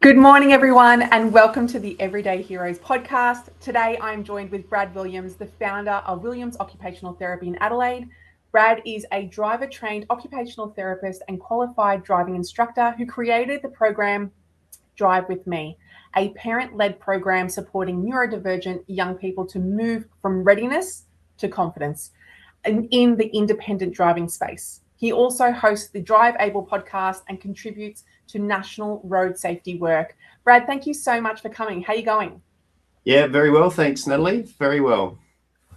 Good morning, everyone, and welcome to the Everyday Heroes podcast. Today, I'm joined with Brad Williams, the founder of Williams Occupational Therapy in Adelaide. Brad is a driver-trained occupational therapist and qualified driving instructor who created the program Drive With Me, a parent-led program supporting neurodivergent young people to move from readiness to confidence in the independent driving space. He also hosts the Drive Able podcast and contributes to national road safety work. Brad, thank you so much for coming. How are you going? Yeah, very well. Thanks, Natalie. Very well.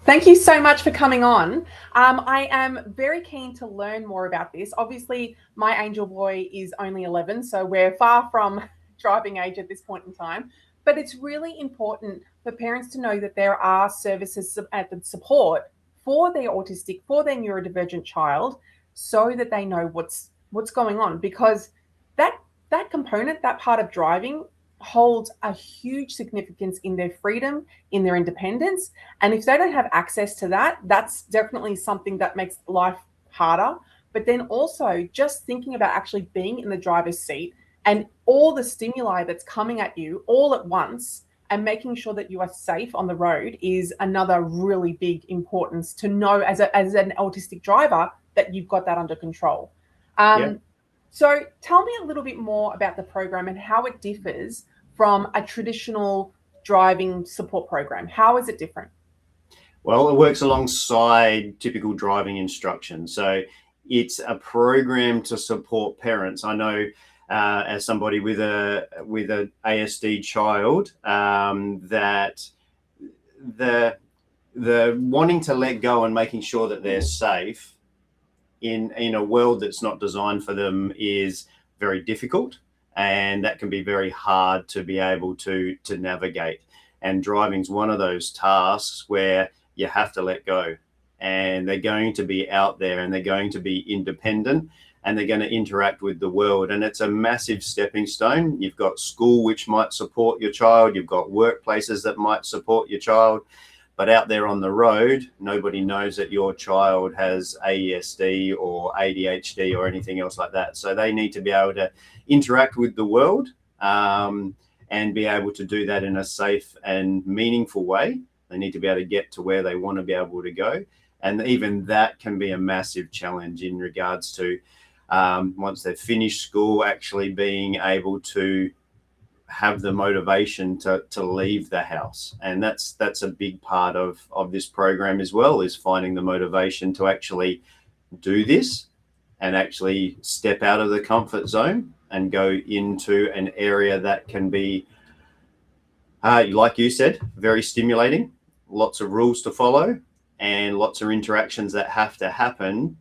Thank you so much for coming on. I am very keen to learn more about this. Obviously, my angel boy is only 11, so we're far from driving age at this point in time. But it's really important for parents to know that there are services and support for their autistic, for their neurodivergent child, so that they know what's going on. Because that component, that part of driving, holds a huge significance in their freedom, in their independence. And if they don't have access to that, that's definitely something that makes life harder. But then also just thinking about actually being in the driver's seat and all the stimuli that's coming at you all at once and making sure that you are safe on the road is another really big importance to know as an autistic driver that you've got that under control. Yeah. So tell me a little bit more about the program and how it differs from a traditional driving support program. How is it different? Well, it works alongside typical driving instruction. So it's a program to support parents. I know as somebody with a ASD child that the wanting to let go and making sure that they're safe in a world that's not designed for them is very difficult, and that can be very hard to be able to navigate. And driving's one of those tasks where you have to let go, and they're going to be out there and they're going to be independent and they're going to interact with the world. And it's a massive stepping stone. You've got school, which might support your child. You've got workplaces that might support your child. But out there on the road, nobody knows that your child has ADHD or ADHD or anything else like that. So they need to be able to interact with the world and be able to do that in a safe and meaningful way. They need to be able to get to where they want to be able to go. And even that can be a massive challenge in regards to once they've finished school, actually being able to have the motivation to leave the house. And that's a big part of this program as well, is finding the motivation to actually do this and actually step out of the comfort zone and go into an area that can be, like you said, very stimulating, lots of rules to follow and lots of interactions that have to happen,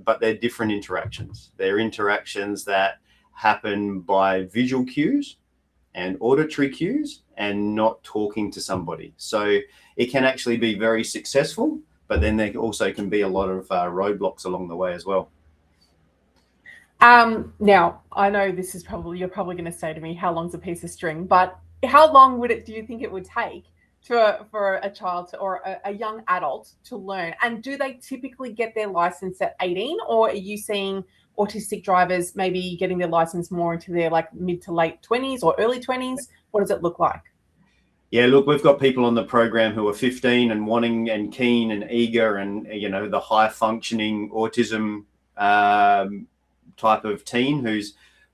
but they're different interactions. They're interactions that happen by visual cues and auditory cues and not talking to somebody. So it can actually be very successful, but then there also can be a lot of roadblocks along the way as well. Now, I know this is you're probably going to say to me, how long's a piece of string? But how long do you think it would take for a child or a young adult to learn? And do they typically get their license at 18, or are you seeing autistic drivers maybe getting their license more into their like mid to late 20s or early 20s? What does it look like? Yeah, look, we've got people on the program who are 15 and wanting and keen and eager and, the high functioning autism type of teen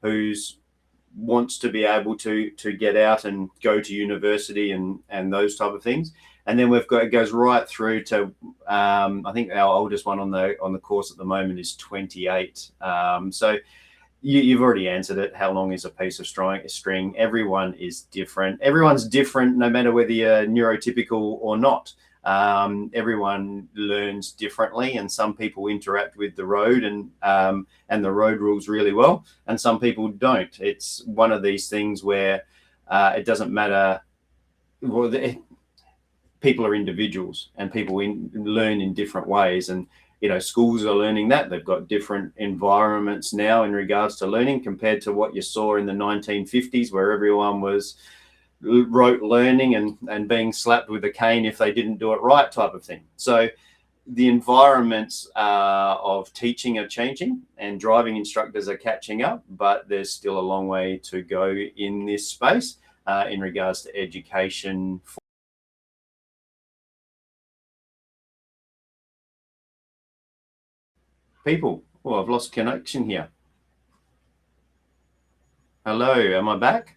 who's wants to be able to get out and go to university and those type of things. And then it goes right through to I think our oldest one on the course at the moment is 28. So you've already answered it. How long is a piece of string? Everyone is different. Everyone's different, no matter whether you're neurotypical or not. Everyone learns differently, and some people interact with the road and the road rules really well, and some people don't. It's one of these things where it doesn't matter. Well, people are individuals, and people learn in different ways, and schools are learning that. They've got different environments now in regards to learning compared to what you saw in the 1950s, where everyone was rote learning and being slapped with a cane if they didn't do it right type of thing. So the environments of teaching are changing and driving instructors are catching up, but there's still a long way to go in this space in regards to education. People, oh, I've lost connection here. Hello, am I back?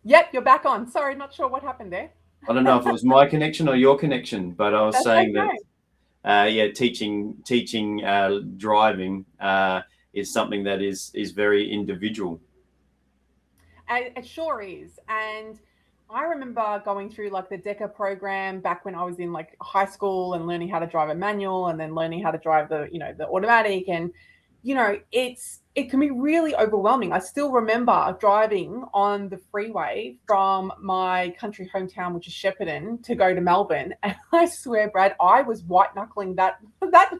Yep, you're back on. Sorry, not sure what happened there. I don't know if it was my connection or your connection, but I was That's saying okay. that yeah, teaching driving is something that is very individual. It sure is. And I remember going through like the DECA program back when I was in like high school and learning how to drive a manual and then learning how to drive the, the automatic. And, it can be really overwhelming. I still remember driving on the freeway from my country hometown, which is Shepparton, to go to Melbourne. And I swear, Brad, I was white knuckling that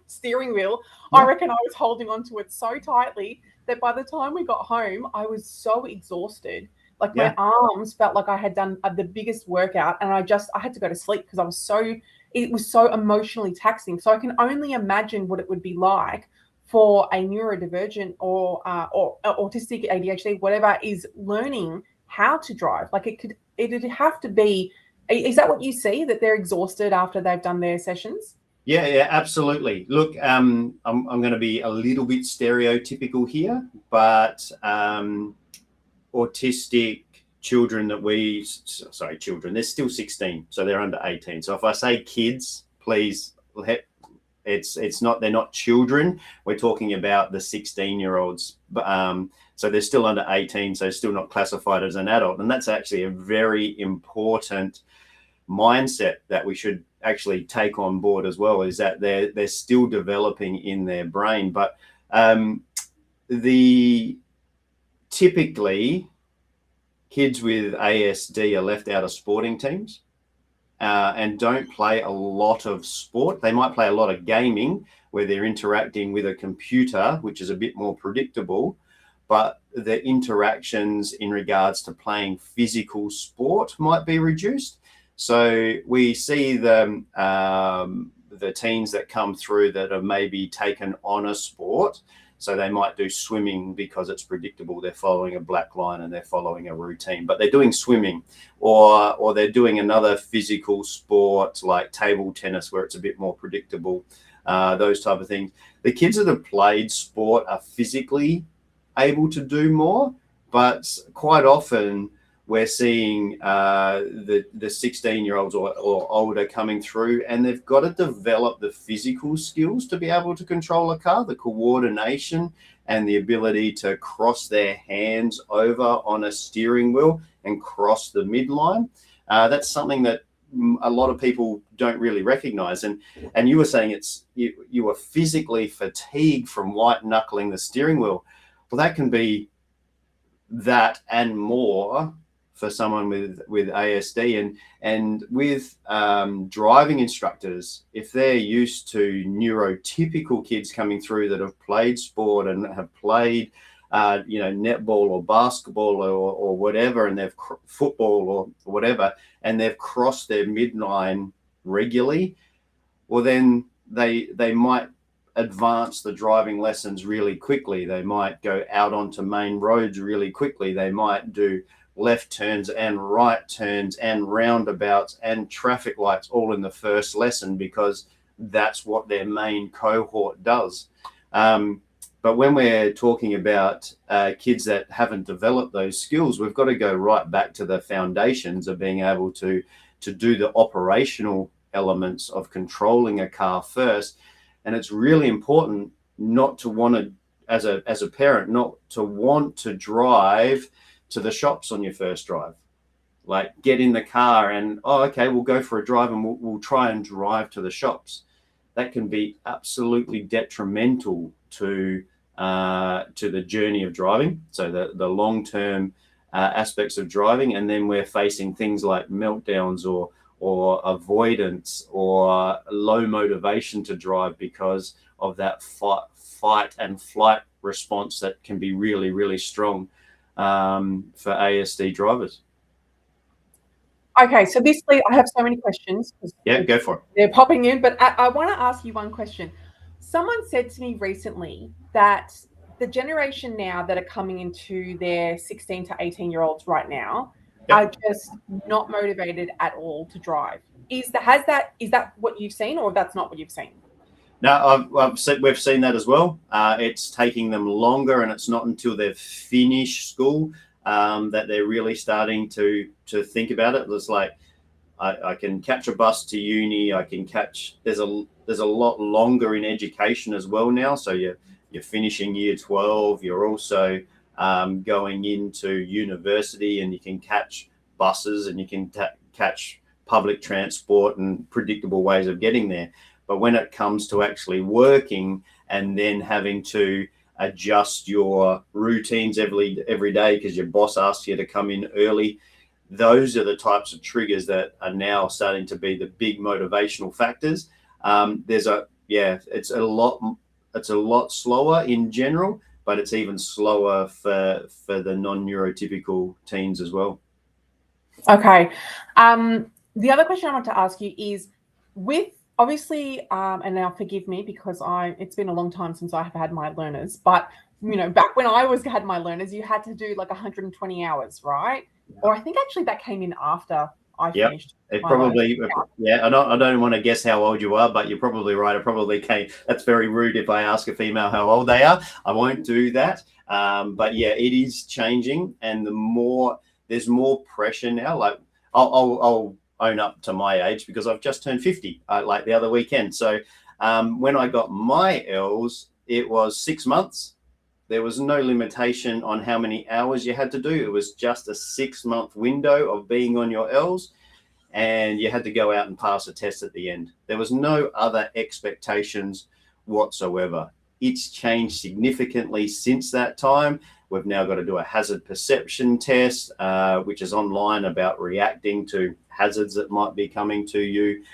steering wheel. Yeah. I reckon I was holding onto it so tightly that by the time we got home, I was so exhausted. Like my arms felt like I had done the biggest workout, and I had to go to sleep because it was so emotionally taxing. So I can only imagine what it would be like for a neurodivergent or autistic, ADHD, whatever, is learning how to drive. Like it'd have to be. Is that what you see, that they're exhausted after they've done their sessions? Yeah, absolutely. Look, I'm going to be a little bit stereotypical here, but autistic children children, they're still 16, so they're under 18. So if I say kids, please, it's not, they're not children. We're talking about the 16-year-olds. So they're still under 18, so still not classified as an adult. And that's actually a very important mindset that we should actually take on board as well, is that they're still developing in their brain. But typically kids with ASD are left out of sporting teams and don't play a lot of sport. They might play a lot of gaming where they're interacting with a computer, which is a bit more predictable, but the interactions in regards to playing physical sport might be reduced. So we see the teens that come through that have maybe taken on a sport. So they might do swimming because it's predictable. They're following a black line and they're following a routine, but they're doing swimming, or they're doing another physical sport like table tennis where it's a bit more predictable, those type of things. The kids that have played sport are physically able to do more, but quite often we're seeing the 16-year-olds or older coming through, and they've got to develop the physical skills to be able to control a car, the coordination and the ability to cross their hands over on a steering wheel and cross the midline. That's something that a lot of people don't really recognize. And you were saying you were physically fatigued from white knuckling the steering wheel. Well, that can be that and more for someone with ASD, and with driving instructors, if they're used to neurotypical kids coming through that have played sport and have played netball or basketball or whatever, and they've football or whatever, and they've crossed their midline regularly, well, then they might advance the driving lessons really quickly. They might go out onto main roads really quickly. They might do left turns and right turns and roundabouts and traffic lights all in the first lesson, because that's what their main cohort does. But when we're talking about kids that haven't developed those skills, we've got to go right back to the foundations of being able to do the operational elements of controlling a car first. And it's really important not to want to, as a parent, not to want to drive to the shops on your first drive. Like, get in the car and, okay, we'll go for a drive and we'll try and drive to the shops. That can be absolutely detrimental to the journey of driving. So the long-term aspects of driving, and then we're facing things like meltdowns or avoidance or low motivation to drive because of that fight and flight response that can be really, really strong for ASD drivers. Okay, so basically, I have so many questions. Yeah, go for it. They're popping in, but I want to ask you one question. Someone said to me recently that the generation now that are coming into their 16 to 18-year-olds right now are just not motivated at all to drive. Is that what you've seen, or that's not what you've seen? No, we've seen that as well. It's taking them longer, and it's not until they've finished school that they're really starting to think about it. It's like, I can catch a bus to uni. I can catch. There's a lot longer in education as well now. So you're finishing year 12. You're also going into university, and you can catch buses, and you can catch public transport and predictable ways of getting there. But when it comes to actually working and then having to adjust your routines every day because your boss asks you to come in early, those are the types of triggers that are now starting to be the big motivational factors. It's a lot slower in general, but it's even slower for the non-neurotypical teens as well. Okay. The other question I want to ask you is, with obviously, and now forgive me because it's been a long time since I have had my learners, but back when I had my learners, you had to do like 120 hours, right? Or I think actually that came in after I finished. It probably, I don't want to guess how old you are, but you're probably right. It probably came. That's very rude if I ask a female how old they are. I won't do that. But yeah, it is changing, and there's more pressure now. Like I'll own up to my age because I've just turned 50, like the other weekend. So when I got my L's, it was 6 months. There was no limitation on how many hours you had to do. It was just a 6-month window of being on your L's, and you had to go out and pass a test at the end. There was no other expectations whatsoever. It's changed significantly since that time. We've now got to do a hazard perception test, which is online, about reacting to hazards that might be coming to you.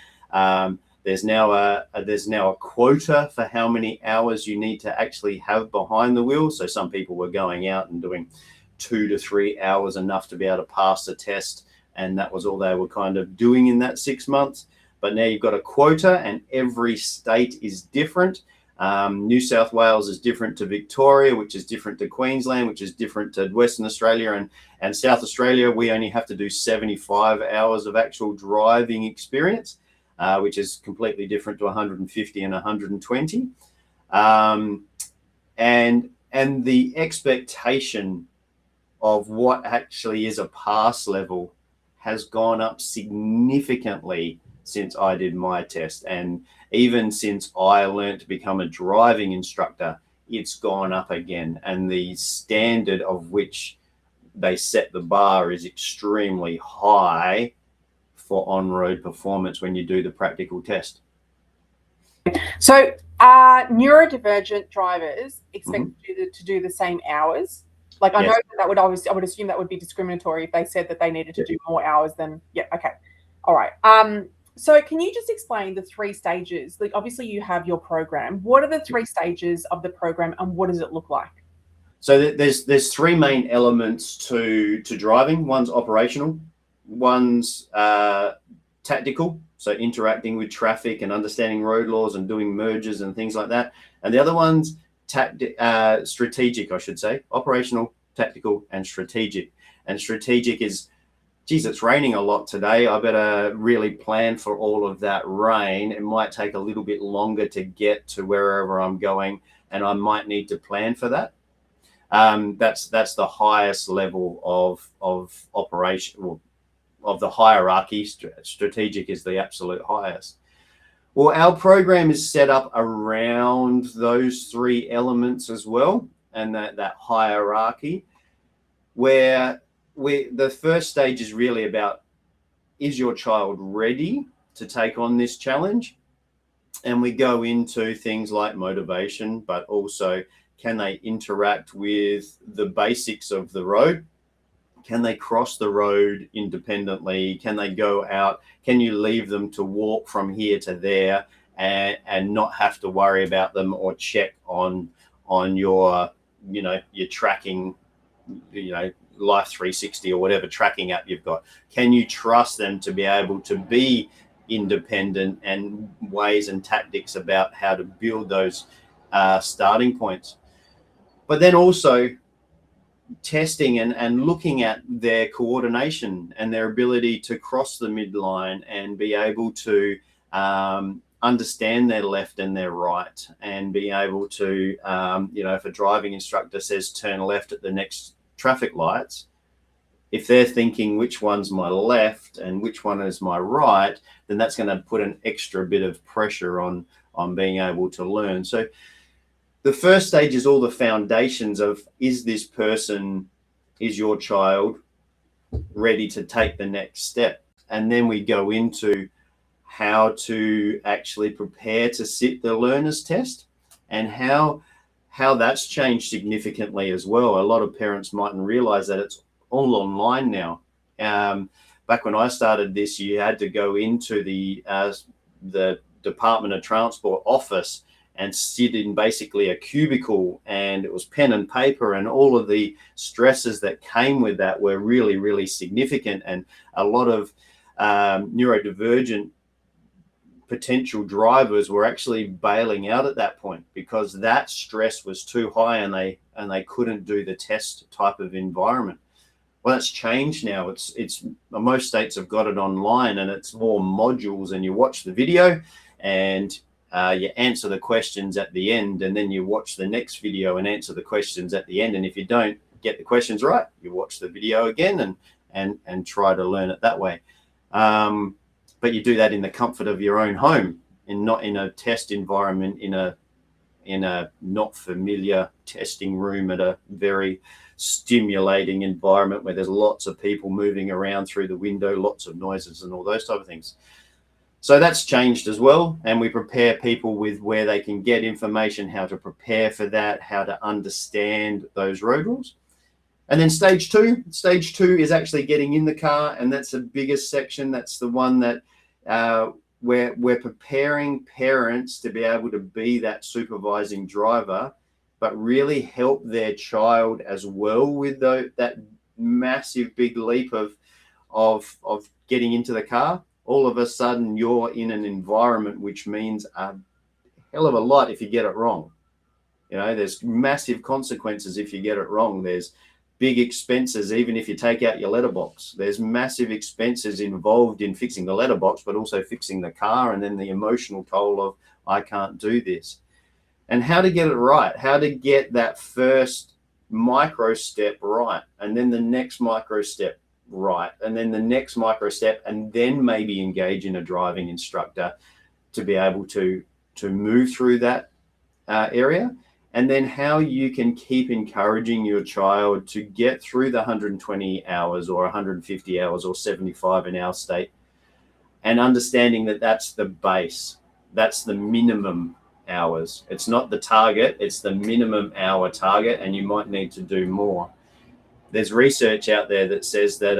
There's now a quota for how many hours you need to actually have behind the wheel. So some people were going out and doing 2 to 3 hours, enough to be able to pass the test, and that was all they were kind of doing in that 6 months. But now you've got a quota, and every state is different. New South Wales is different to Victoria, which is different to Queensland, which is different to Western Australia, and South Australia. We only have to do 75 hours of actual driving experience, which is completely different to 150 and 120. And the expectation of what actually is a pass level has gone up significantly since I did my test. And even since I learned to become a driving instructor, it's gone up again. And the standard of which they set the bar is extremely high for on-road performance when you do the practical test. So neurodivergent drivers expect you to do the same hours? Like, I know that would obviously, I would assume that would be discriminatory if they said that they needed to do more hours than, okay. All right. So can you just explain the 3 stages? Like, obviously you have your program. What are the 3 stages of the program, and what does it look like? So there's 3 main elements to driving. One's operational, one's tactical, so interacting with traffic and understanding road laws and doing mergers and things like that. And the other one's strategic, I should say. Operational, tactical, and strategic. And strategic is, geez, it's raining a lot today. I better really plan for all of that rain. It might take a little bit longer to get to wherever I'm going, and I might need to plan for that. That's the highest level of operation, well, of the hierarchy. Strategic is the absolute highest. Well, our program is set up around those 3 elements as well, and that hierarchy, where the first stage is really about, is your child ready to take on this challenge? And we go into things like motivation, but also, can they interact with the basics of the road? Can they cross the road independently? Can they go out? Can you leave them to walk from here to there and not have to worry about them or check on your, your tracking, Life 360 or whatever tracking app you've got? Can you trust them to be able to be independent, and ways and tactics about how to build those starting points? But then also testing and looking at their coordination and their ability to cross the midline and be able to understand their left and their right, and be able to, if a driving instructor says turn left at the next traffic lights, if they're thinking which one's my left and which one is my right, then that's going to put an extra bit of pressure on being able to learn. So the first stage is all the foundations of, is your child ready to take the next step? And then we go into how to actually prepare to sit the learner's test, and how that's changed significantly as well. A lot of parents mightn't realize that it's all online now. Back when I started this, you had to go into the Department of Transport office and sit in basically a cubicle, and it was pen and paper, and all of the stresses that came with that were really, really significant. And a lot of neurodivergent potential drivers were actually bailing out at that point because that stress was too high, and they couldn't do the test type of environment. Well, that's changed now. It's most states have got it online, and it's more modules, and you watch the video and you answer the questions at the end, and then you watch the next video and answer the questions at the end. And if you don't get the questions right, you watch the video again and try to learn it that way. But you do that in the comfort of your own home, and not in a test environment, in a not familiar testing room at a very stimulating environment where there's lots of people moving around through the window, lots of noises and all those type of things. So that's changed as well, and we prepare people with where they can get information, how to prepare for that, how to understand those road rules. And then stage two is actually getting in the car, and that's the biggest section. That's the one that we're preparing parents to be able to be that supervising driver, but really help their child as well with that massive big leap of getting into the car. All of a sudden, you're in an environment which means a hell of a lot if you get it wrong. There's massive consequences if you get it wrong. There's big expenses, even if you take out your letterbox. There's massive expenses involved in fixing the letterbox, but also fixing the car, and then the emotional toll of, I can't do this. And how to get it right, how to get that first micro step right, and then the next micro step right, and then the next micro step, and then maybe engage in a driving instructor to be able to move through that area. And then how you can keep encouraging your child to get through the 120 hours or 150 hours or 75 in our state, and understanding that that's the base, that's the minimum hours. It's not the target, it's the minimum hour target, and you might need to do more. There's research out there that says that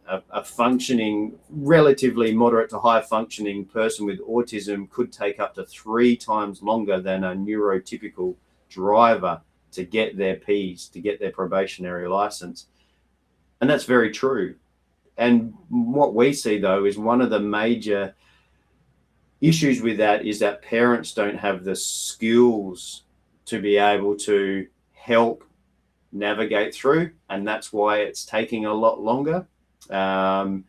a functioning, relatively moderate to high functioning person with autism could take up to 3 times longer than a neurotypical driver to get their Ps, to get their probationary license. And that's very true. And what we see, though, is one of the major issues with that is that parents don't have the skills to be able to help navigate through, and that's why it's taking a lot longer. And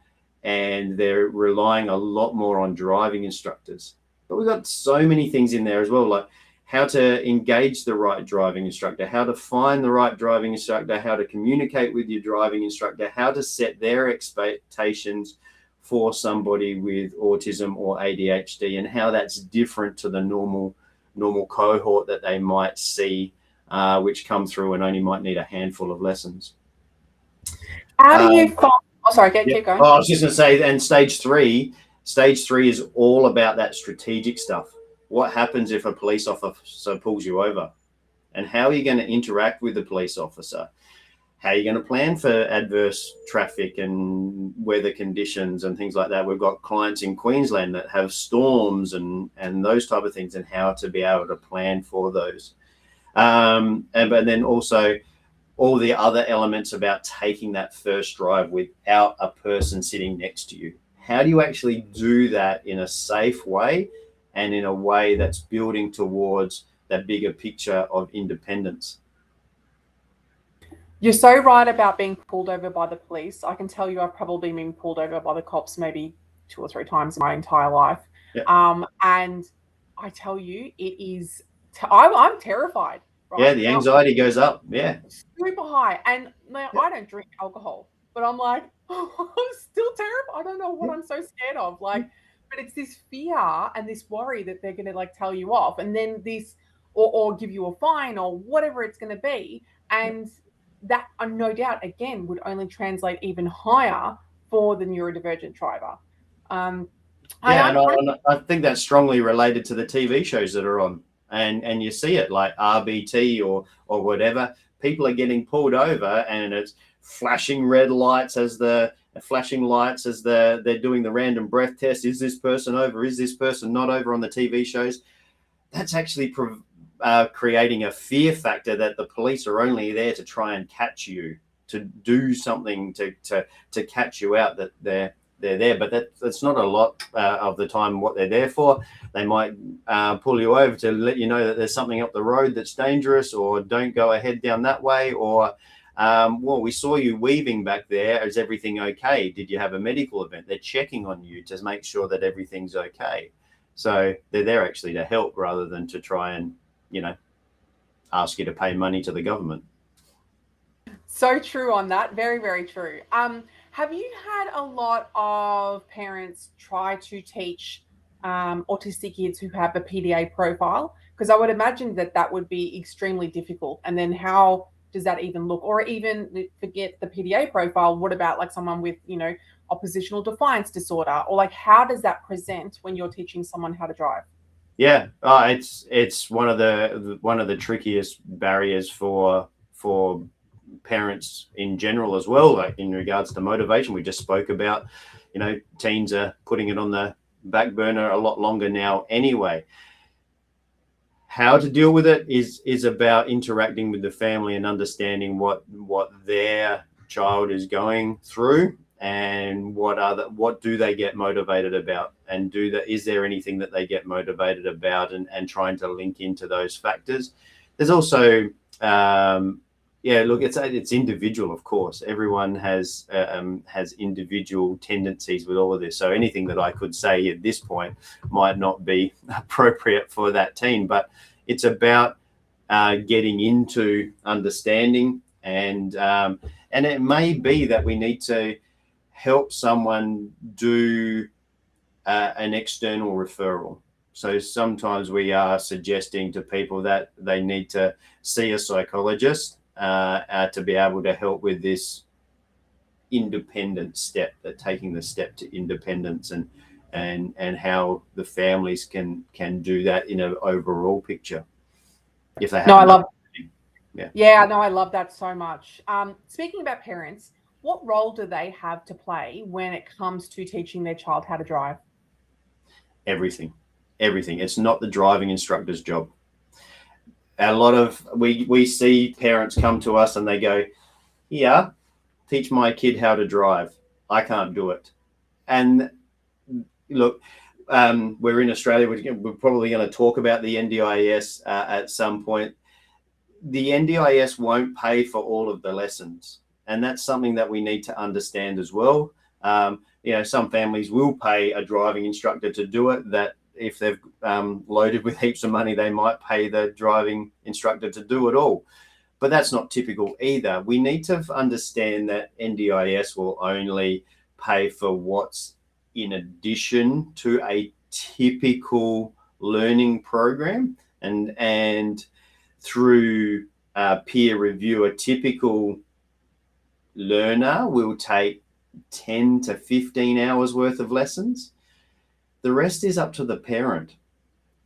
they're relying a lot more on driving instructors. But we've got so many things in there as well, like how to engage the right driving instructor, how to find the right driving instructor, how to communicate with your driving instructor, how to set their expectations for somebody with autism or ADHD, and how that's different to the normal cohort that they might see, which come through and only might need a handful of lessons. How do you find... Oh, sorry, keep going. I was just going to say, and stage three is all about that strategic stuff. What happens if a police officer pulls you over? And how are you going to interact with the police officer? How are you going to plan for adverse traffic and weather conditions and things like that? We've got clients in Queensland that have storms and those type of things, and how to be able to plan for those. But then also all the other elements about taking that first drive without a person sitting next to you. How do you actually do that in a safe way and in a way that's building towards that bigger picture of independence? You're so right about being pulled over by the police. I can tell you I've probably been pulled over by the cops maybe 2 or 3 times in my entire life. Yeah. And I tell you, it is, I'm terrified, right? Yeah, the anxiety goes up. Yeah. Super high. And now I don't drink alcohol, but I'm like, I'm still terrified. I don't know what I'm so scared of. Like, but it's this fear and this worry that they're going to like tell you off, and then this, or give you a fine or whatever it's going to be. And that, no doubt, again, would only translate even higher for the neurodivergent driver. Yeah, and I think that's strongly related to the TV shows that are on, and you see it like RBT or whatever. People are getting pulled over, and it's flashing red lights as they're doing the random breath test. Is this person over? Is this person not over on the TV shows? That's actually creating a fear factor that the police are only there to try and catch you, to do something to catch you out, that they're there. But that's not a lot of the time what they're there for. They might pull you over to let you know that there's something up the road that's dangerous, or don't go ahead down that way, or well, we saw you weaving back there. Is everything okay? Did you have a medical event? They're checking on you to make sure that everything's okay. So they're there actually to help, rather than to try and, ask you to pay money to the government. So true on that. Very, very true. Have you had a lot of parents try to teach autistic kids who have a PDA profile? Because I would imagine that would be extremely difficult. And then how does that even look? Or even forget the PDA profile, what about like someone with, oppositional defiance disorder? Or like, how does that present when you're teaching someone how to drive? Yeah, it's one of the trickiest barriers for parents in general as well, like in regards to motivation. We just spoke about, teens are putting it on the back burner a lot longer now anyway. How to deal with it is about interacting with the family and understanding what their child is going through, and what do they get motivated about, and is there anything that they get motivated about, and trying to link into those factors. There's also it's individual, of course. Everyone has individual tendencies with all of this, so anything that I could say at this point might not be appropriate for that teen, but it's about getting into understanding, and it may be that we need to help someone do an external referral. So sometimes we are suggesting to people that they need to see a psychologist to be able to help with this independent step, that taking the step to independence, and how the families can do that in an overall picture. If they have I love that so much. Speaking about parents, what role do they have to play when it comes to teaching their child how to drive? Everything. It's not the driving instructor's job. A lot of we see parents come to us and they go, "Yeah, teach my kid how to drive. I can't do it." And look, we're in Australia. We're probably going to talk about the NDIS at some point. The NDIS won't pay for all of the lessons, and that's something that we need to understand as well. Some families will pay a driving instructor to do it. That if they've loaded with heaps of money, they might pay the driving instructor to do it all. But that's not typical either. We need to understand that NDIS will only pay for what's in addition to a typical learning program, and through peer review, a typical learner will take 10 to 15 hours worth of lessons. The rest is up to the parent.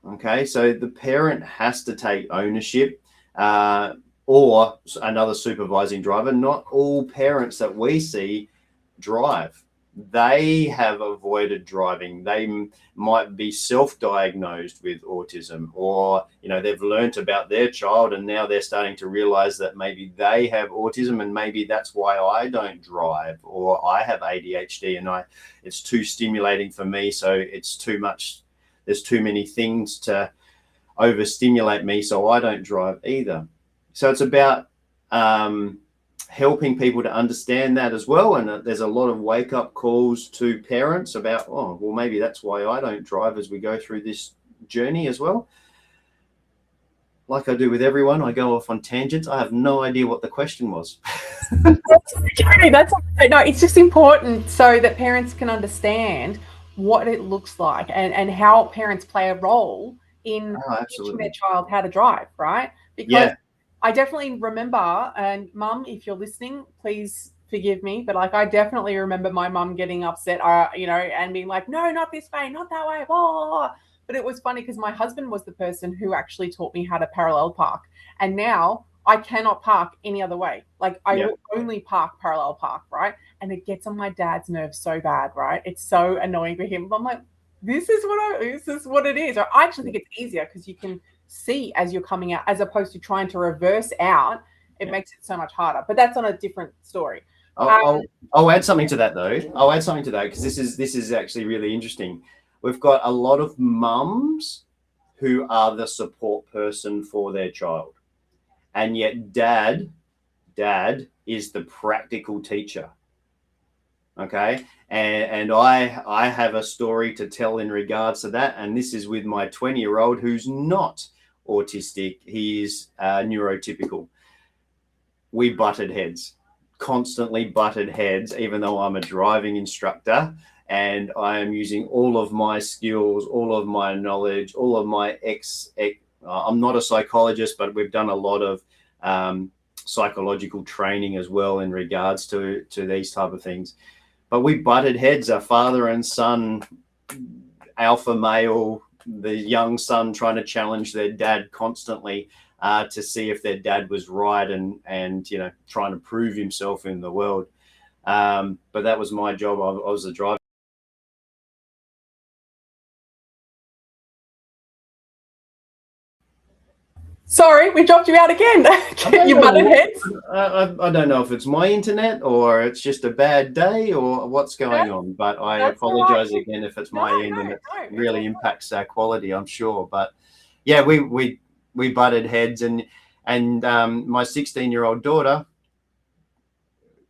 Okay, so the parent has to take ownership, or another supervising driver. Not all parents that we see drive. they have avoided driving. They might be self-diagnosed with autism, or they've learnt about their child and now they're starting to realize that maybe they have autism, and maybe that's why I don't drive, or I have ADHD and it's too stimulating for me, so it's too much, there's too many things to overstimulate me, so I don't drive either. So it's about helping people to understand that as well. And there's a lot of wake-up calls to parents about, oh, well, maybe that's why I don't drive, as we go through this journey as well. Like I do with everyone, I go off on tangents. I have no idea what the question was. That's no, it's just important so that parents can understand what it looks like and how parents play a role in teaching their child how to drive, right? Because I definitely remember, and Mum, if you're listening, please forgive me, but like I definitely remember my mum getting upset, and being like, no, not this way, not that way, blah. But it was funny because my husband was the person who actually taught me how to parallel park, and now I cannot park any other way. Like I will only park parallel park, right? And it gets on my dad's nerves so bad, right? It's so annoying for him. But I'm like, this is what it is. Or I actually think it's easier because you can see as you're coming out, as opposed to trying to reverse out. It makes it so much harder. But that's on a different story. I'll add something to that though. I'll add something to that because this is actually really interesting. We've got a lot of mums who are the support person for their child, and yet dad is the practical teacher. Okay, and I have a story to tell in regards to that, and this is with my 20-year-old who's not autistic. He is neurotypical. We butted heads, constantly butted heads, even though I'm a driving instructor and I am using all of my skills, all of my knowledge, all of my I'm not a psychologist, but we've done a lot of psychological training as well in regards to these type of things. But we butted heads, a father and son, alpha male, the young son trying to challenge their dad constantly to see if their dad was right, and trying to prove himself in the world. But that was my job. I was a driver. Sorry, we dropped you out again. You butted heads. I don't know if it's my internet or it's just a bad day or what's going on, but I apologize again if it's my end and it really impacts our quality, I'm sure. But yeah, we butted heads, and my 16-year-old daughter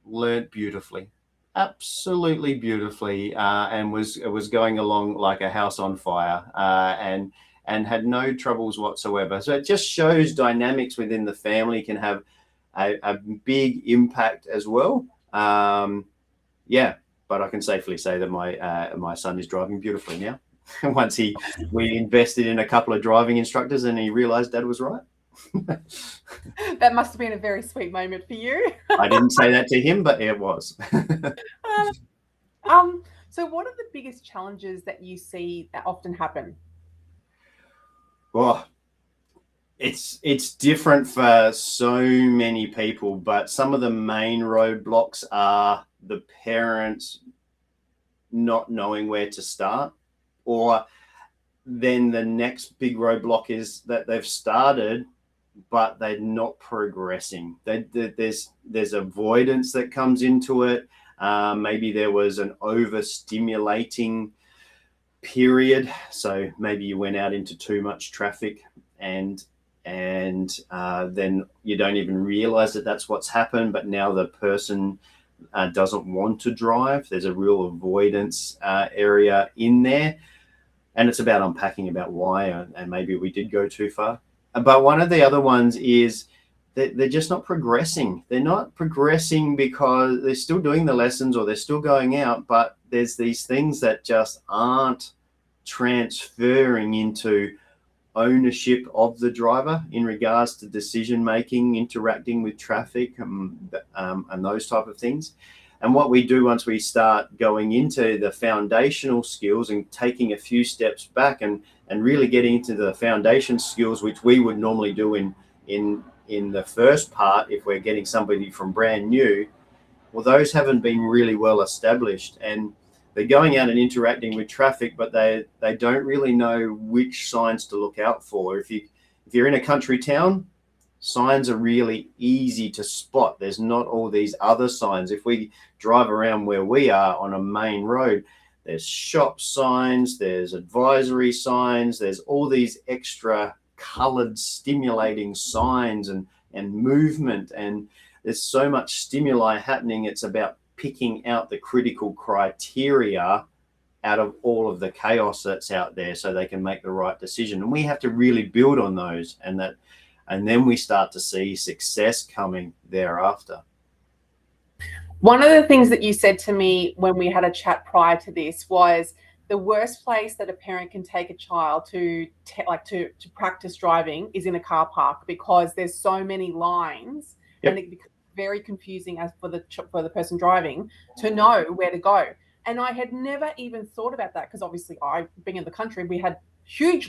learnt beautifully, absolutely beautifully, and was going along like a house on fire, and had no troubles whatsoever. So it just shows dynamics within the family can have a big impact as well. But I can safely say that my son is driving beautifully now. Once we invested in a couple of driving instructors and he realized Dad was right. That must have been a very sweet moment for you. I didn't say that to him, but it was. So what are the biggest challenges that you see that often happen? Well, it's different for so many people, but some of the main roadblocks are the parents not knowing where to start, or then the next big roadblock is that they've started but they're not progressing. There's avoidance that comes into it. Maybe there was an overstimulating period, so maybe you went out into too much traffic, and then you don't even realize that that's what's happened, but now the person doesn't want to drive. There's a real avoidance area in there, and it's about unpacking about why, and maybe we did go too far. But one of the other ones is that they're just not progressing. They're not progressing because they're still doing the lessons or they're still going out, but there's these things that just aren't transferring into ownership of the driver in regards to decision making, interacting with traffic, and those type of things. And what we do once we start going into the foundational skills and taking a few steps back and really getting into the foundation skills, which we would normally do in the first part if we're getting somebody from brand new, Well, those haven't been really well established, and they're going out and interacting with traffic, but they don't really know which signs to look out for. If you're in a country town, signs are really easy to spot. There's not all these other signs. If we drive around where we are on a main road, there's shop signs, there's advisory signs, there's all these extra colored stimulating signs and movement, and there's so much stimuli happening. It's about picking out the critical criteria out of all of the chaos that's out there so they can make the right decision. And we have to really build on those, and then we start to see success coming thereafter. One of the things that you said to me when we had a chat prior to this was the worst place that a parent can take a child to practice driving is in a car park, because there's so many lines. Yep. And it becomes very confusing as for the person driving to know where to go. And I had never even thought about that, because obviously being in the country, we had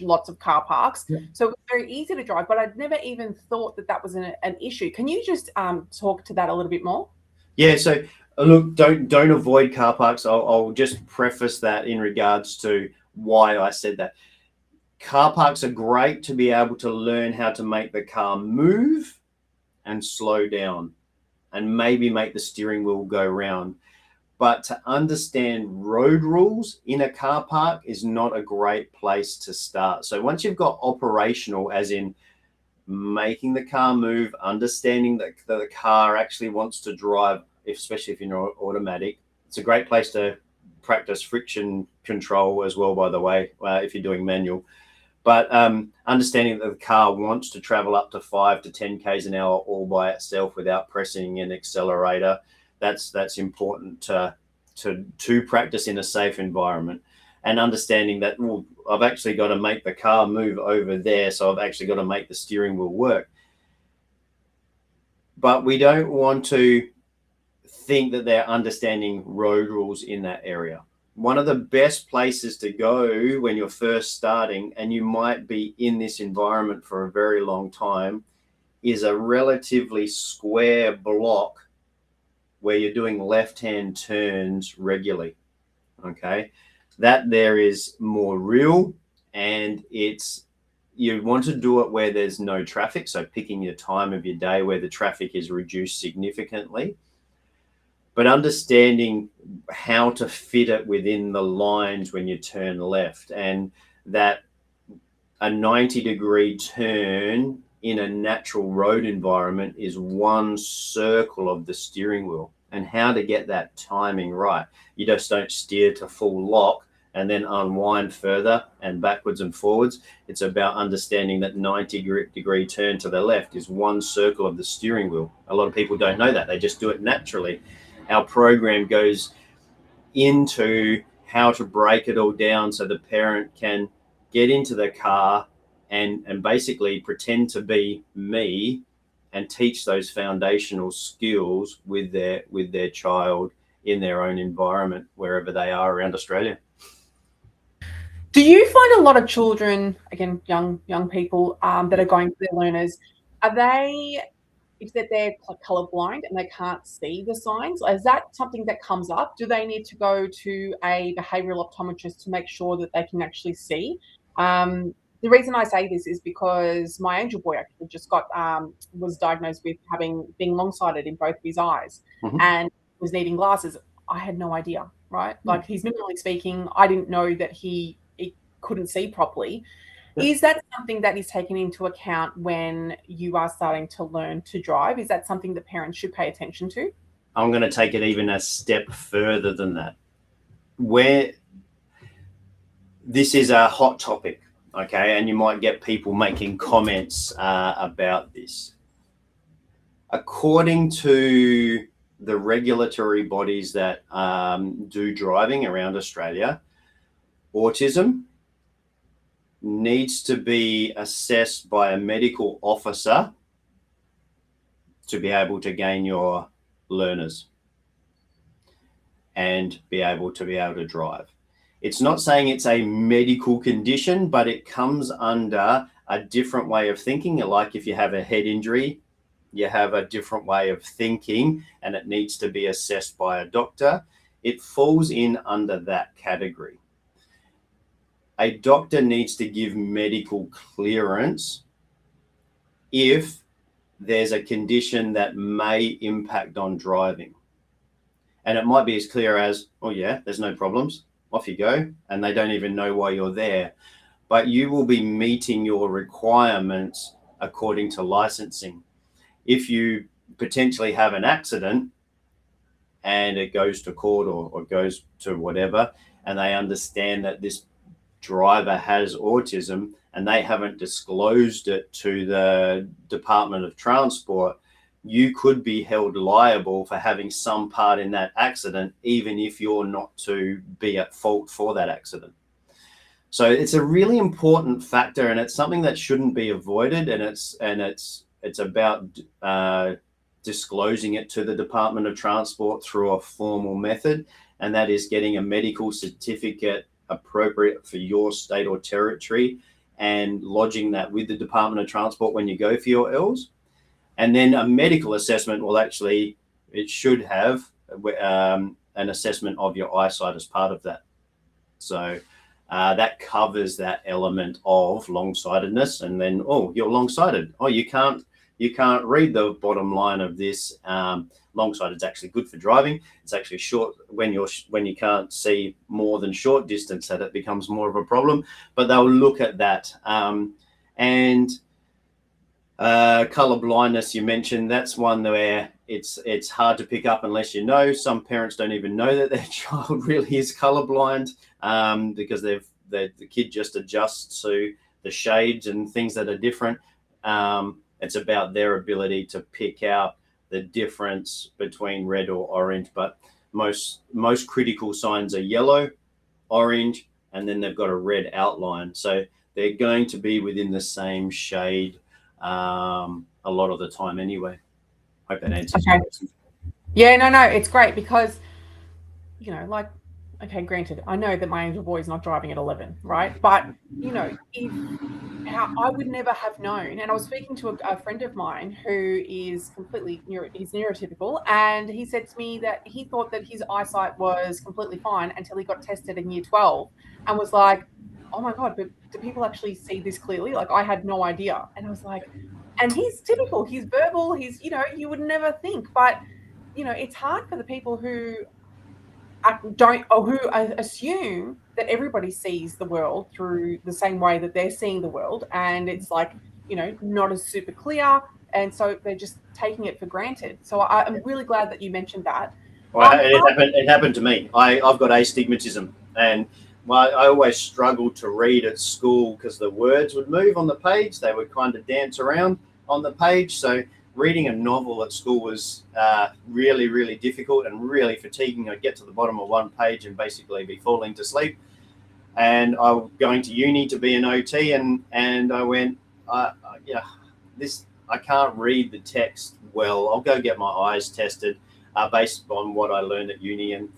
lots of car parks. Yeah. So it was very easy to drive, but I'd never even thought that was an issue. Can you just talk to that a little bit more? Yeah, so look, don't avoid car parks. I'll just preface that in regards to why I said that. Car parks are great to be able to learn how to make the car move and slow down and maybe make the steering wheel go round. But to understand road rules in a car park is not a great place to start. So once you've got operational, as in making the car move, understanding that the car actually wants to drive, especially if you're automatic, it's a great place to practice friction control as well, by the way, if you're doing manual. But understanding that the car wants to travel up to 5 to 10 k's an hour all by itself without pressing an accelerator, that's important to practice in a safe environment. And understanding that, well, I've actually got to make the car move over there, so I've actually got to make the steering wheel work. But we don't want to think that they're understanding road rules in that area. One of the best places to go when you're first starting, and you might be in this environment for a very long time, is a relatively square block where you're doing left-hand turns regularly. Okay, that there is more real, and you want to do it where there's no traffic, so picking your time of your day where the traffic is reduced significantly, but understanding how to fit it within the lines when you turn left, and that a 90-degree turn in a natural road environment is one circle of the steering wheel, and how to get that timing right. You just don't steer to full lock and then unwind further and backwards and forwards. It's about understanding that 90-degree turn to the left is one circle of the steering wheel. A lot of people don't know that. They just do it naturally. Our program goes into how to break it all down so the parent can get into the car and basically pretend to be me and teach those foundational skills with their child in their own environment, wherever they are around Australia. Do you find a lot of children, again, young people that are going for their learners, is that they're colorblind and they can't see the signs? Is that something that comes up? Do they need to go to a behavioural optometrist to make sure that they can actually see? The reason I say this is because my angel boy actually just was diagnosed with being long-sighted in both of his eyes, mm-hmm. and was needing glasses. I had no idea, right? Mm-hmm. Like, he's minimally speaking, I didn't know that he couldn't see properly. Yep. Is that something that is taken into account when you are starting to learn to drive? Is that something that parents should pay attention to? I'm going to take it even a step further than that. Where this is a hot topic, okay, and you might get people making comments about this. According to the regulatory bodies that do driving around Australia, autism needs to be assessed by a medical officer to be able to gain your learners and be able to drive. It's not saying it's a medical condition, but it comes under a different way of thinking. Like if you have a head injury, you have a different way of thinking, and it needs to be assessed by a doctor, it falls in under that category. A doctor needs to give medical clearance if there's a condition that may impact on driving. And it might be as clear as, oh yeah, there's no problems, off you go, and they don't even know why you're there. But you will be meeting your requirements according to licensing. If you potentially have an accident and it goes to court or goes to whatever, and they understand that this driver has autism and they haven't disclosed it to the Department of Transport, you could be held liable for having some part in that accident, even if you're not to be at fault for that accident. So it's a really important factor, and it's something that shouldn't be avoided. And it's about disclosing it to the Department of Transport through a formal method, and that is getting a medical certificate appropriate for your state or territory and lodging that with the Department of Transport when you go for your L's. And then a medical assessment will actually, it should have an assessment of your eyesight as part of that. So that covers that element of long-sightedness. And then, oh, you're long-sighted. Oh, you can't read the bottom line of this. Long-sighted is actually good for driving. It's actually short when you can't see more than short distance, that it becomes more of a problem. But they'll look at that. And color blindness, you mentioned, that's one where it's hard to pick up unless you know. Some parents don't even know that their child really is colorblind because the kid just adjusts to the shades and things that are different. It's about their ability to pick out the difference between red or orange, but most critical signs are yellow, orange, and then they've got a red outline. So they're going to be within the same shade a lot of the time anyway. Hope that answers your question. Yeah, no, it's great because, like, okay, granted, I know that my angel boy is not driving at 11, right? But, I would never have known. And I was speaking to a friend of mine who is completely he's neurotypical, and he said to me that he thought that his eyesight was completely fine until he got tested in year 12 and was like, oh my God, but do people actually see this clearly? Like, I had no idea. And I was like, and he's typical, he's verbal, he's, you would never think, but, it's hard for the people who assume that everybody sees the world through the same way that they're seeing the world, and it's like, not as super clear, and so they're just taking it for granted. So I'm really glad that you mentioned that. Well, it happened to me. I've got astigmatism, and I always struggled to read at school because the words would move on the page. They would kind of dance around on the page. So reading a novel at school was really, really difficult and really fatiguing. I'd get to the bottom of one page and basically be falling to sleep. And I was going to uni to be an OT, and I went, I can't read the text well. I'll go get my eyes tested based on what I learned at uni. And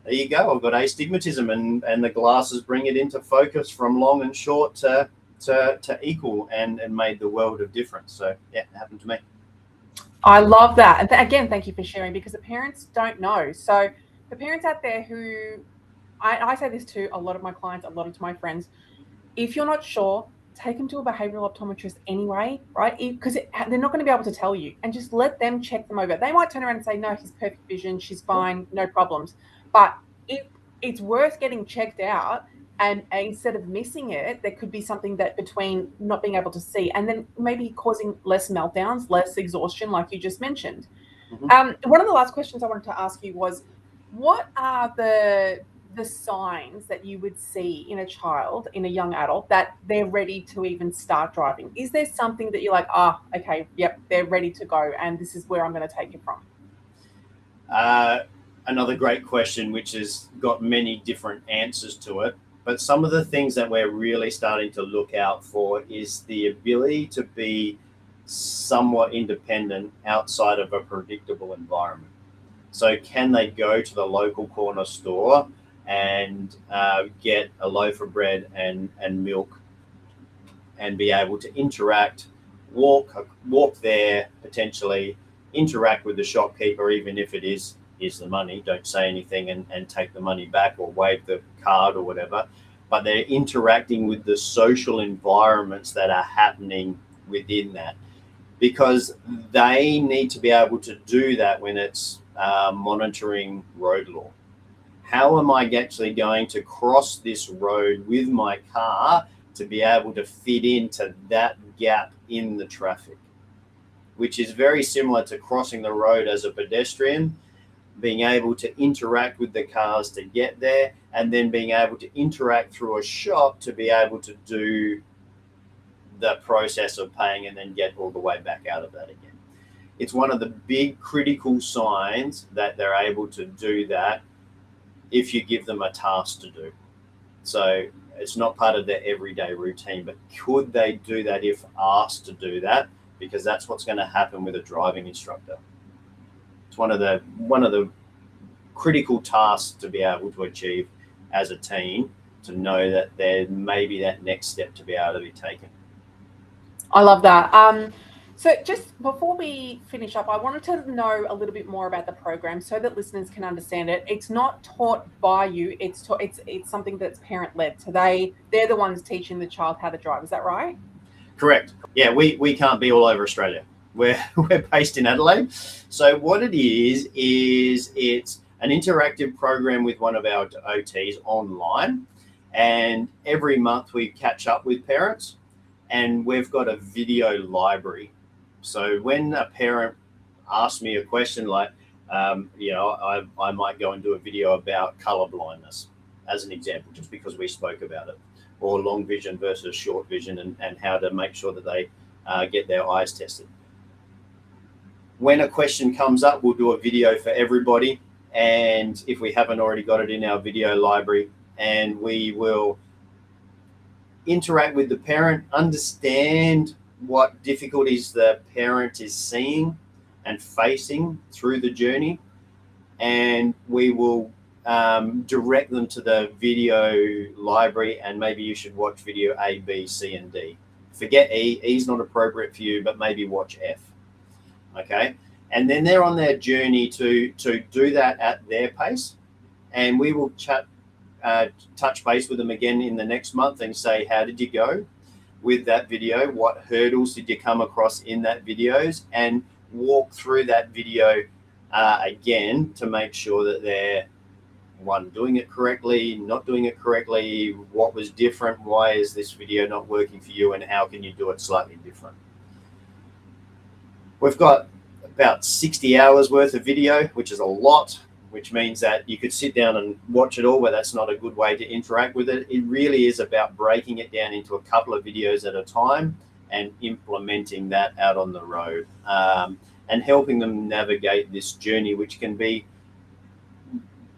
there you go. I've got astigmatism, and the glasses bring it into focus from long and short to equal, and made the world of difference. So yeah, it happened to me. I love that. And again, thank you for sharing, because the parents don't know. So the parents out there who, I say this to a lot of my clients, a lot of my friends, if you're not sure, take them to a behavioral optometrist anyway, right? Because they're not going to be able to tell you, and just let them check them over. They might turn around and say, no, he's perfect vision, she's fine, no problems. But it's worth getting checked out. And instead of missing it, there could be something that between not being able to see and then maybe causing less meltdowns, less exhaustion, like you just mentioned. Mm-hmm. One of the last questions I wanted to ask you was, what are the signs that you would see in a child, in a young adult, that they're ready to even start driving? Is there something that you're like, okay, yep, they're ready to go, and this is where I'm going to take it from? Another great question, which has got many different answers to it. But some of the things that we're really starting to look out for is the ability to be somewhat independent outside of a predictable environment. So can they go to the local corner store and get a loaf of bread and milk and be able to interact walk there, potentially interact with the shopkeeper, even if it is the money. Don't say anything and take the money back or wave the card or whatever. But they're interacting with the social environments that are happening within that, because they need to be able to do that when it's monitoring road law. How am I actually going to cross this road with my car to be able to fit into that gap in the traffic, which is very similar to crossing the road as a pedestrian, being able to interact with the cars to get there, and then being able to interact through a shop to be able to do the process of paying and then get all the way back out of that again. It's one of the big critical signs that they're able to do that if you give them a task to do. So it's not part of their everyday routine, but could they do that if asked to do that? Because that's what's going to happen with a driving instructor. It's one of the critical tasks to be able to achieve as a team, to know that there may be that next step to be able to be taken. I love that. So just before we finish up, I wanted to know a little bit more about the program so that listeners can understand it. It's not taught by you. It's something that's parent-led. So they're the ones teaching the child how to drive. Is that right? Correct. Yeah, we can't be all over Australia. We're based in Adelaide. So what it is it's an interactive program with one of our OTs online, and every month we catch up with parents, and we've got a video library. So when a parent asks me a question like, I might go and do a video about color blindness, as an example, just because we spoke about it, or long vision versus short vision, and how to make sure that they get their eyes tested. When a question comes up, we'll do a video for everybody. And if we haven't already got it in our video library, and we will interact with the parent, understand what difficulties the parent is seeing and facing through the journey, and we will direct them to the video library, and maybe you should watch video A, B, C, and D. Forget E. E's not appropriate for you, but maybe watch F. Okay, and then they're on their journey to do that at their pace, and we will touch base with them again in the next month and say, how did you go with that video? What hurdles did you come across in that videos? And walk through that video again to make sure that they're, one, doing it correctly, not doing it correctly, what was different, why is this video not working for you, and how can you do it slightly different. We've got about 60 hours worth of video, which is a lot, which means that you could sit down and watch it all, but that's not a good way to interact with it. It really is about breaking it down into a couple of videos at a time and implementing that out on the road, and helping them navigate this journey, which can be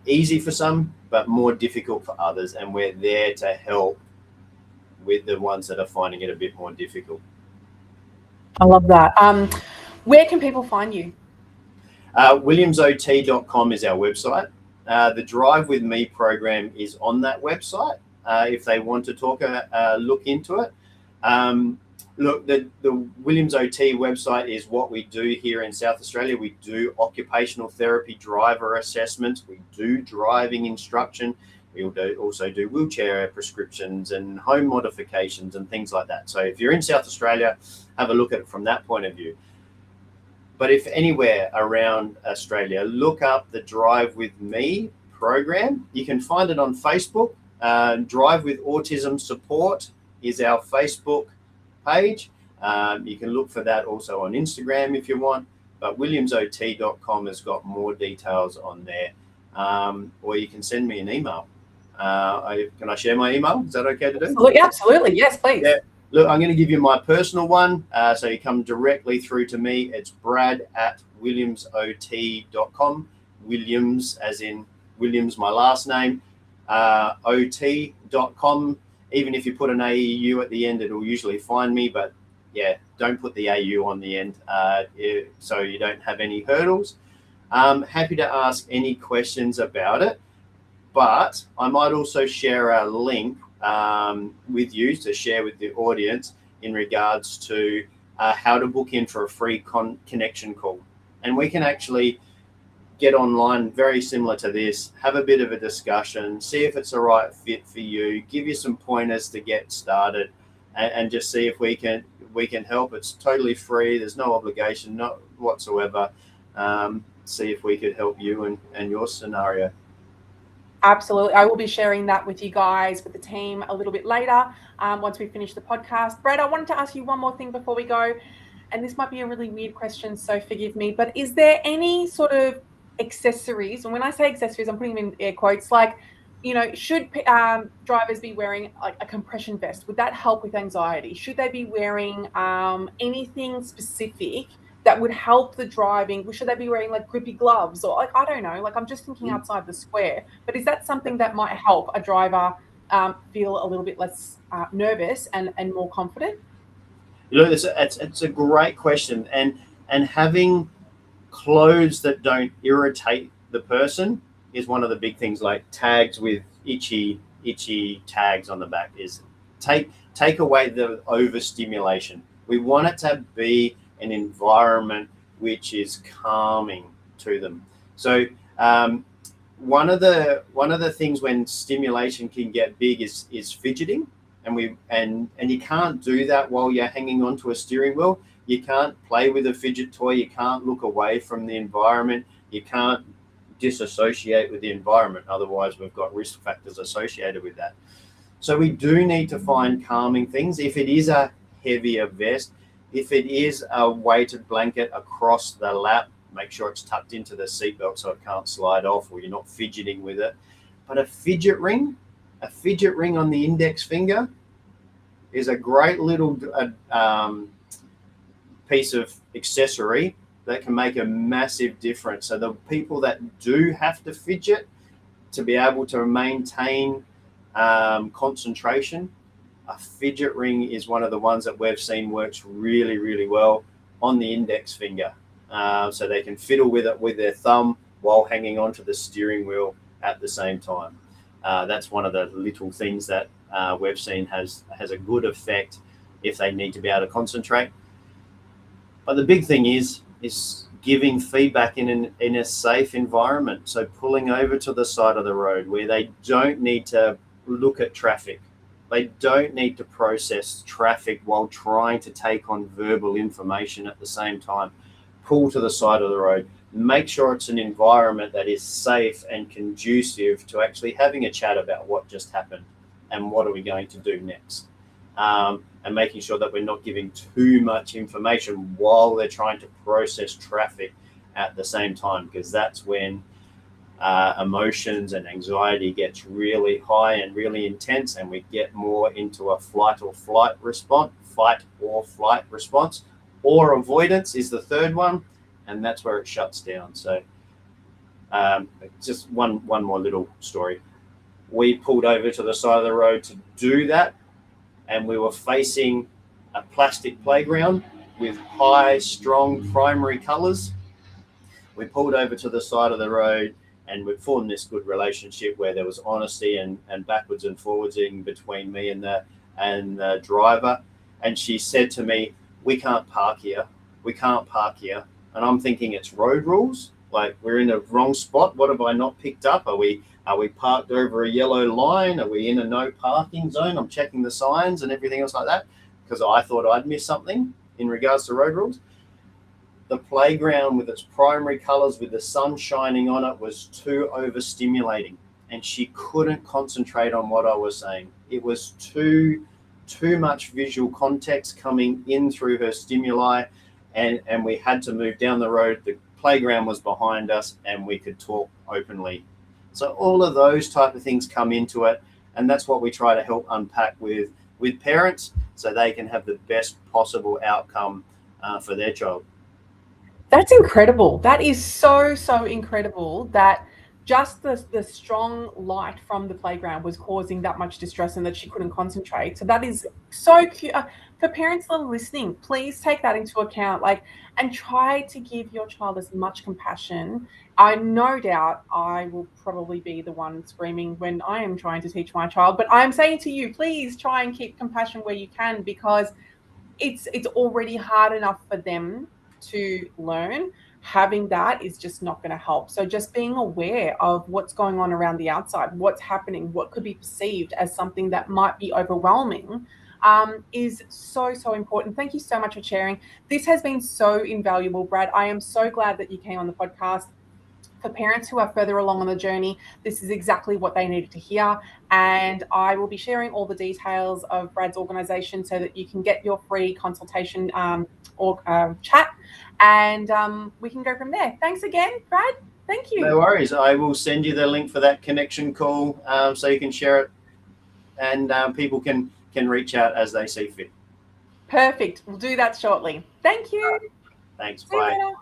easy for some, but more difficult for others. And we're there to help with the ones that are finding it a bit more difficult. I love that. Where can people find you? WilliamsOT.com is our website. The Drive With Me program is on that website if they want to look into it. Look, the Williams OT website is what we do here in South Australia. We do occupational therapy, driver assessments. We do driving instruction. We also do wheelchair prescriptions and home modifications and things like that. So if you're in South Australia, have a look at it from that point of view. But if anywhere around Australia, look up the Drive With Me program. You can find it on Facebook. Drive With Autism Support is our Facebook page. You can look for that also on Instagram if you want, but williamsot.com has got more details on there. Or you can send me an email. Can I share my email? Is that okay to do? Absolutely. Yes, please. Yeah. Look, I'm going to give you my personal one, so you come directly through to me. It's brad@williamsot.com. Williams, as in Williams, my last name, ot.com. Even if you put an AEU at the end, it'll usually find me. But yeah, don't put the AU on the end, so you don't have any hurdles. I'm happy to ask any questions about it, but I might also share a link with you to share with the audience in regards to how to book in for a free connection call. And we can actually get online very similar to this, have a bit of a discussion, see if it's a right fit for you, give you some pointers to get started, and just see if we can help. It's totally free. There's no obligation, not whatsoever. See if we could help you and your scenario. Absolutely. I will be sharing that with you guys, with the team a little bit later, once we finish the podcast. Brad, I wanted to ask you one more thing before we go, and this might be a really weird question, so forgive me, but is there any sort of accessories, and when I say accessories, I'm putting them in air quotes, like, should drivers be wearing like a compression vest? Would that help with anxiety? Should they be wearing anything specific that would help the driving? Should they be wearing like grippy gloves, or like, I don't know, like I'm just thinking outside the square, but is that something that might help a driver feel a little bit less nervous and more confident? Look, it's a great question, and having clothes that don't irritate the person is one of the big things. Like tags with itchy tags on the back is take away the overstimulation. We want it to be an environment which is calming to them. So one of the things when stimulation can get big is fidgeting, and you can't do that while you're hanging onto a steering wheel. You can't play with a fidget toy. You can't look away from the environment. You can't disassociate with the environment. Otherwise, we've got risk factors associated with that. So we do need to find calming things. If it is a heavier vest, if it is a weighted blanket across the lap, make sure it's tucked into the seatbelt so it can't slide off, or you're not fidgeting with it. But a fidget ring on the index finger is a great little piece of accessory that can make a massive difference. So the people that do have to fidget to be able to maintain concentration, a fidget ring is one of the ones that we've seen works really, really well on the index finger. So they can fiddle with it with their thumb while hanging onto the steering wheel at the same time. That's one of the little things that we've seen has a good effect if they need to be able to concentrate. But the big thing is giving feedback in a safe environment. So pulling over to the side of the road where they don't need to look at traffic. They don't need to process traffic while trying to take on verbal information at the same time. Pull to the side of the road. Make sure it's an environment that is safe and conducive to actually having a chat about what just happened and what are we going to do next. And making sure that we're not giving too much information while they're trying to process traffic at the same time, because that's when emotions and anxiety gets really high and really intense, and we get more into a fight or flight response, or avoidance is the third one, and that's where it shuts down. So just one more little story. We pulled over to the side of the road to do that, and we were facing a plastic playground with high, strong primary colors. We pulled over to the side of the road, and we formed this good relationship where there was honesty and backwards and forwards in between me and the driver. And she said to me, we can't park here. And I'm thinking it's road rules. Like, we're in the wrong spot. What have I not picked up? Are we parked over a yellow line? Are we in a no parking zone? I'm checking the signs and everything else like that, because I thought I'd missed something in regards to road rules. The playground with its primary colors with the sun shining on it was too overstimulating, and she couldn't concentrate on what I was saying. It was too much visual context coming in through her stimuli, and we had to move down the road. The playground was behind us and we could talk openly. So all of those type of things come into it, and that's what we try to help unpack with parents so they can have the best possible outcome for their child. That's incredible. That is so incredible that just the strong light from the playground was causing that much distress and that she couldn't concentrate. So that is so cute. For parents that are listening, please take that into account, and try to give your child as much compassion. I no doubt I will probably be the one screaming when I am trying to teach my child, but I'm saying to you, please try and keep compassion where you can, because it's already hard enough for them to learn. Having that is just not going to help. So just being aware of what's going on around the outside, what's happening, what could be perceived as something that might be overwhelming, is so, so important. Thank you so much for sharing. This has been so invaluable, Brad. I am so glad that you came on the podcast. For parents who are further along on the journey, this is exactly what they needed to hear. And I will be sharing all the details of Brad's organisation so that you can get your free consultation or chat, and we can go from there. Thanks again, Brad. Thank you. No worries. I will send you the link for that connection call so you can share it, and people can reach out as they see fit. Perfect. We'll do that shortly. Thank you. Thanks. See you Bye. later.